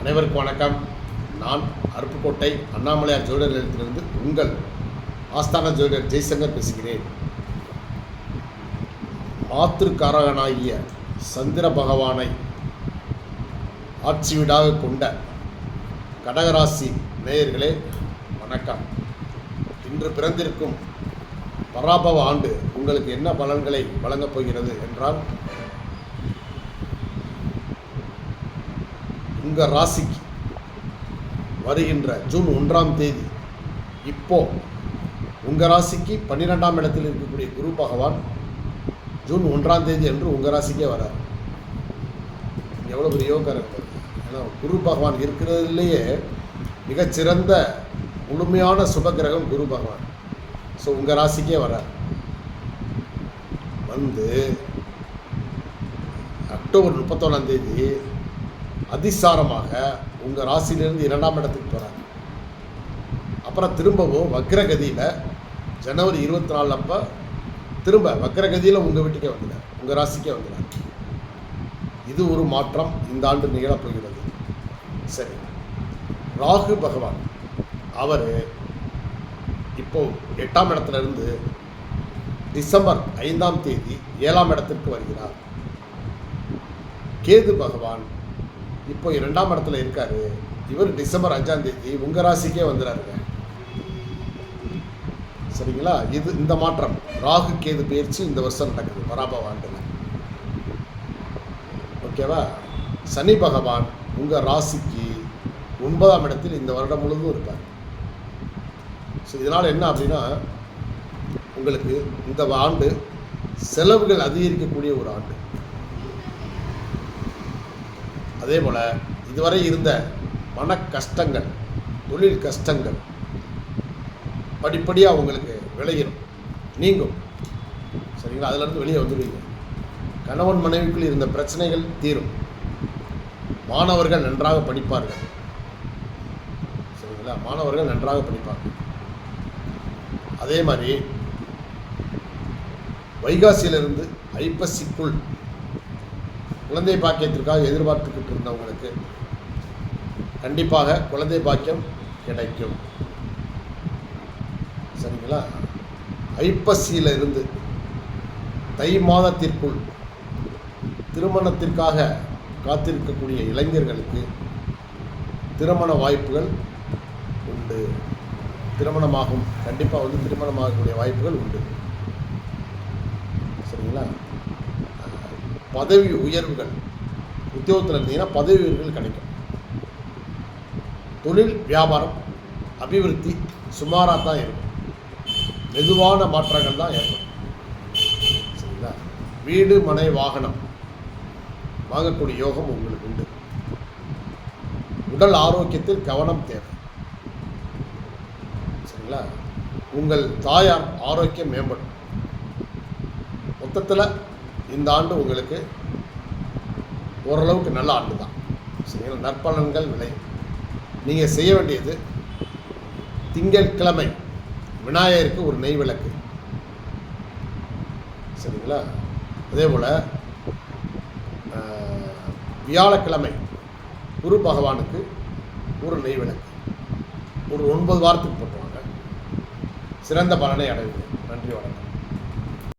அனைவருக்கும் வணக்கம். நான் அருப்புக்கோட்டை அண்ணாமலையார் ஜோதிடர் நிலையத்திலிருந்து உங்கள் ஆஸ்தான ஜோதிடர் ஜெய்சங்கர் பேசுகிறேன். ஆத்திருக்காரகனாகிய சந்திர பகவானை ஆட்சி வீடாக கொண்ட கடகராசி நேயர்களே வணக்கம். இன்று பிறந்திருக்கும் பராபவ ஆண்டு உங்களுக்கு என்ன பலன்களை வழங்கப் போகிறது என்றால், உங்கள் ராசிக்கு வருகின்ற ஜூன் 1ஆம் தேதி இப்போ உங்கள் ராசிக்கு 12ஆம் இடத்தில் இருக்கக்கூடிய குரு பகவான் ஜூன் 1ஆம் தேதி என்று உங்கள் ராசிக்கே வரார். எவ்வளோ பெரிய யோகம் இருக்குது. ஏன்னா குரு பகவான் இருக்கிறதுலேயே மிகச்சிறந்த முழுமையான சுபகிரகம் குரு பகவான். ஸோ உங்கள் ராசிக்கே வரார். வந்து அக்டோபர் 31ஆம் தேதி அதிசாரமாக உங்கள் ராசியிலிருந்து 2ஆம் இடத்துக்கு போகிறார். அப்புறம் திரும்பவும் வக்ரகதியில் ஜனவரி 24 அப்போ திரும்ப வக்ரகதியில் உங்கள் வீட்டுக்கே வந்துடார், உங்கள் ராசிக்கே வந்துடார். இது ஒரு மாற்றம் இந்த ஆண்டு நிகழப்போகிறது. சரி, ராகு பகவான் அவர் இப்போ 8ஆம் இடத்துல இருந்து டிசம்பர் 5ஆம் தேதி 7ஆம் இடத்திற்கு வருகிறார். கேது பகவான் இப்போ 2ஆம் இடத்துல இருக்காரு. இவர் டிசம்பர் 5ஆம் தேதி உங்கள் ராசிக்கே வந்துடுறாருங்க. சரிங்களா? இது இந்த மாற்றம் ராகு கேது பயிற்சி இந்த வருஷம் நடக்குது பராபவ ஆண்டில். ஓகேவா? சனி பகவான் உங்கள் ராசிக்கு 9ஆம் இடத்தில் இந்த வருடம் முழுவதும் இருப்பார். ஸோ இதனால் என்ன அப்படின்னா, உங்களுக்கு இந்த ஆண்டு செலவுகள் அதிகரிக்கக்கூடிய ஒரு ஆண்டு. அதே போல் இதுவரை இருந்த மன கஷ்டங்கள், தொழில் கஷ்டங்கள் படிப்படியாக உங்களுக்கு விளையிடும், நீங்கும். சரிங்களா? அதிலிருந்து வெளியே வந்துடுவீங்க. கணவன் மனைவிக்குள் இருந்த பிரச்சனைகள் தீரும். மாணவர்கள் நன்றாக படிப்பார்கள். சரிங்களா? மாணவர்கள் நன்றாக படிப்பார்கள். அதே மாதிரி வைகாசியிலிருந்து ஐப்பசிக்குள் குழந்தை பாக்கியத்திற்காக எதிர்பார்த்துக்கிட்டு இருந்தவங்களுக்கு கண்டிப்பாக குழந்தை பாக்கியம் கிடைக்கும். சரிங்களா? ஐப்பசியிலிருந்து தை மாதத்திற்குள் திருமணத்திற்காக காத்திருக்கக்கூடிய இளைஞர்களுக்கு திருமண வாய்ப்புகள் உண்டு. திருமணமாகும், கண்டிப்பாக திருமணமாகக்கூடிய வாய்ப்புகள் உண்டு. சரிங்களா? பதவி உயர்வுகள், உத்தியோகத்தில் இருந்தீங்கன்னா பதவி உயர்வுகள் கிடைக்கும். தொழில் வியாபாரம் அபிவிருத்தி சுமாராக தான் இருக்கும். மெதுவான மாற்றங்கள் தான் ஏற்படும். சரிங்களா? வீடு மனை வாகனம் வாங்கக்கூடிய யோகம் உங்களுக்கு உண்டு. உடல் ஆரோக்கியத்தில் கவனம் தேவை. சரிங்களா? உங்கள் தாயார் ஆரோக்கியம் மேம்படும். மொத்தத்தில் இந்த ஆண்டு உங்களுக்கு ஓரளவுக்கு நல்ல ஆண்டு தான். சரிங்களா? நற்பலன்கள் விளையும். நீங்கள் செய்ய வேண்டியது, திங்கட்கிழமை விநாயகருக்கு ஒரு நெய் விளக்கு. சரிங்களா? அதே போல் வியாழக்கிழமை குரு பகவானுக்கு ஒரு நெய் விளக்கு ஒரு 9 வாரத்துக்கு போட்டுவாங்க. சிறந்த பலனை அடைவீங்க. நன்றி, வணக்கம்.